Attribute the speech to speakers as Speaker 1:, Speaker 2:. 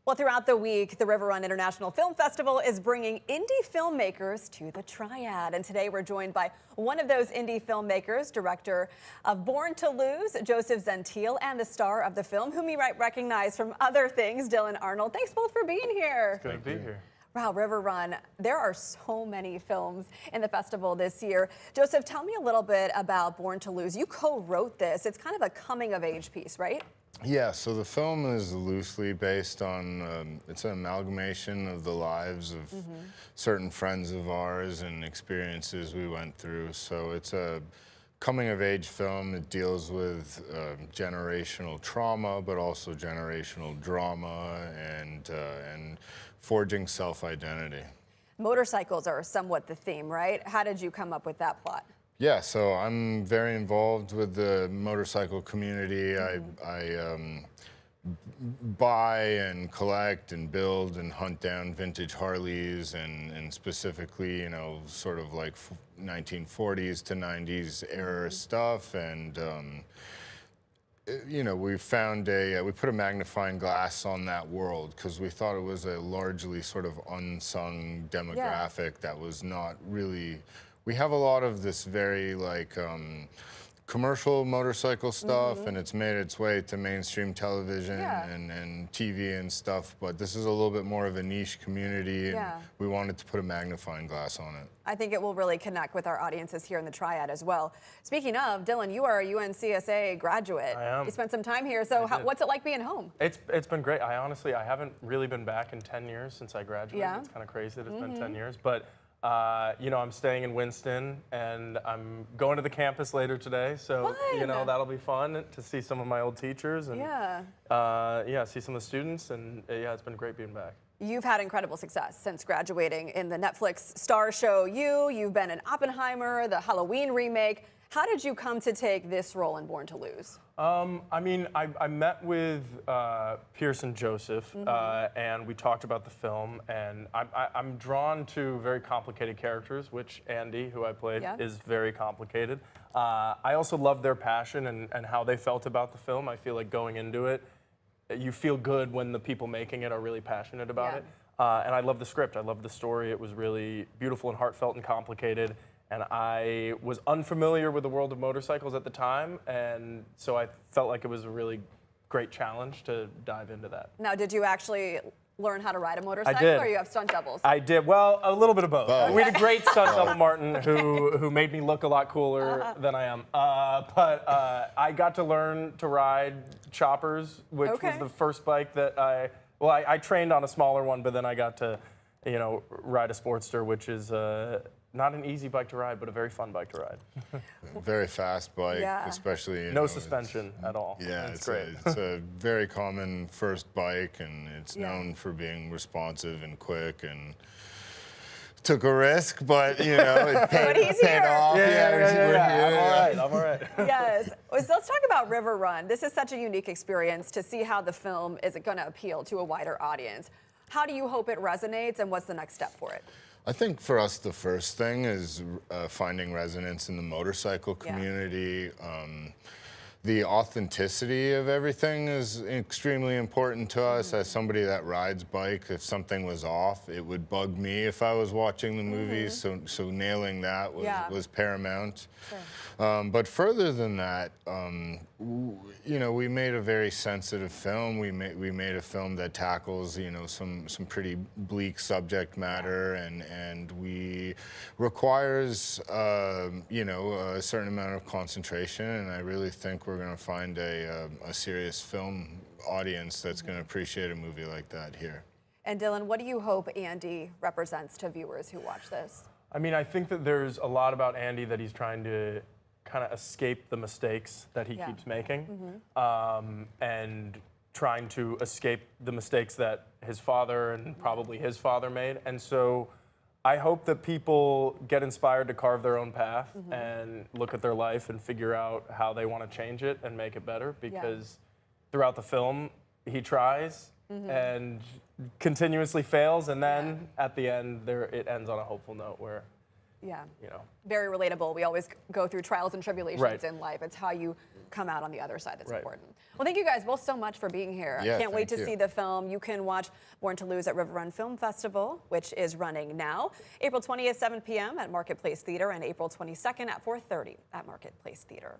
Speaker 1: Well, throughout the week, the RiverRun International Film Festival is bringing indie filmmakers to the Triad. And today we're joined by one of those indie filmmakers, director of Born to Lose, Joseph Zentiel, and the star of the film, whom you might recognize from other things, Dylan Arnold. Thanks both for being here.
Speaker 2: It's good to be here.
Speaker 1: Wow, RiverRun, there are so many films in the festival this year. Joseph, tell me a little bit about Born to Lose. You co-wrote this. It's kind of a coming-of-age piece, right?
Speaker 3: Yeah, so the film is loosely based on, it's an amalgamation of the lives of certain friends of ours and experiences we went through. So it's a coming-of-age film. It deals with generational trauma, but also generational drama and forging self-identity. Motorcycles
Speaker 1: are somewhat the theme, right? How did you come up with that plot?
Speaker 3: Yeah, so I'm very involved with the motorcycle community. I buy and collect and build and hunt down vintage Harleys and specifically, you know, sort of like 1940s to 90s era stuff. And, you know, we found we put a magnifying glass on that world because we thought it was a largely sort of unsung demographic that was not really. We have a lot of this very like commercial motorcycle stuff, and it's made its way to mainstream television and TV and stuff, but this is a little bit more of a niche community, and we wanted to put a magnifying glass on it.
Speaker 1: I think it will really connect with our audiences here in the Triad as well. Speaking of, Dylan, you are a UNCSA graduate.
Speaker 2: I am.
Speaker 1: You spent some time here, so what's it like being home?
Speaker 2: It's been great. I haven't really been back in 10 years since I graduated.
Speaker 1: Yeah.
Speaker 2: It's kind of crazy that it's been 10 years, but you know, I'm staying in Winston, and I'm going to the campus later today, so you know, that'll be fun to see some of my old teachers and see some of the students, and yeah, it's been great being back.
Speaker 1: You've had incredible success since graduating in the Netflix star show You've been in Oppenheimer, the Halloween remake. How did you come to take this role in Born to Lose?
Speaker 2: I mean, I met with Pierce and Joseph, and we talked about the film, and I'm drawn to very complicated characters, which Andy, who I played, is very complicated. I also love their passion and how they felt about the film. I feel like going into it, you feel good when the people making it are really passionate about it. And I love the script. I love the story. It was really beautiful and heartfelt and complicated. And I was unfamiliar with the world of motorcycles at the time, and so I felt like it was a really great challenge to dive into that.
Speaker 1: Now, did you actually learn how to ride a motorcycle,
Speaker 2: I did.
Speaker 1: Or you have stunt doubles?
Speaker 2: I did. Well, a little bit of both. We had a great stunt double, Martin, who made me look a lot cooler than I am. But I got to learn to ride choppers, which was the first bike that I trained on a smaller one, but then I got to, you know, ride a Sportster, which is not an easy bike to ride, but a very fun bike to ride.
Speaker 3: Very fast bike, especially.
Speaker 2: No suspension at all.
Speaker 3: Yeah,
Speaker 2: it's great.
Speaker 3: It's a very common first bike, and it's known for being responsive and quick. And took a risk, but you know, it paid off.
Speaker 2: I'm all right.
Speaker 1: Yes. So let's talk about RiverRun. This is such a unique experience to see how the film is going to appeal to a wider audience. How do you hope it resonates, and what's the next step for it?
Speaker 3: I think for us, the first thing is finding resonance in the motorcycle community. The authenticity of everything is extremely important to us. As somebody that rides bike, if something was off, it would bug me if I was watching the movies. So nailing that was paramount. But further than that, you know, we made a very sensitive film. We made a film that tackles, you know, some pretty bleak subject matter, and we requires, you know, a certain amount of concentration. And I really think we're going to find a serious film audience that's going to appreciate a movie like that here.
Speaker 1: And Dylan, what do you hope Andy represents to viewers who watch this?
Speaker 2: I mean, I think that there's a lot about Andy that he's trying to kind of escape the mistakes that he keeps making, and trying to escape the mistakes that his father and probably his father made. And so I hope that people get inspired to carve their own path and look at their life and figure out how they want to change it and make it better, because throughout the film, he tries and continuously fails, and then at the end, it ends on a hopeful note where
Speaker 1: Yeah.
Speaker 2: You know.
Speaker 1: Very relatable. We always go through trials and tribulations
Speaker 2: Right.
Speaker 1: in life. It's how you come out on the other side that's
Speaker 2: Right.
Speaker 1: important. Well, thank you guys both so much for being here.
Speaker 3: Yeah,
Speaker 1: I can't wait
Speaker 3: thank
Speaker 1: to
Speaker 3: you.
Speaker 1: see the film. You can watch Born to Lose at RiverRun Film Festival, which is running now. April 20th, 7 p.m. at Marketplace Theater, and April 22nd at 4:30 at Marketplace Theater.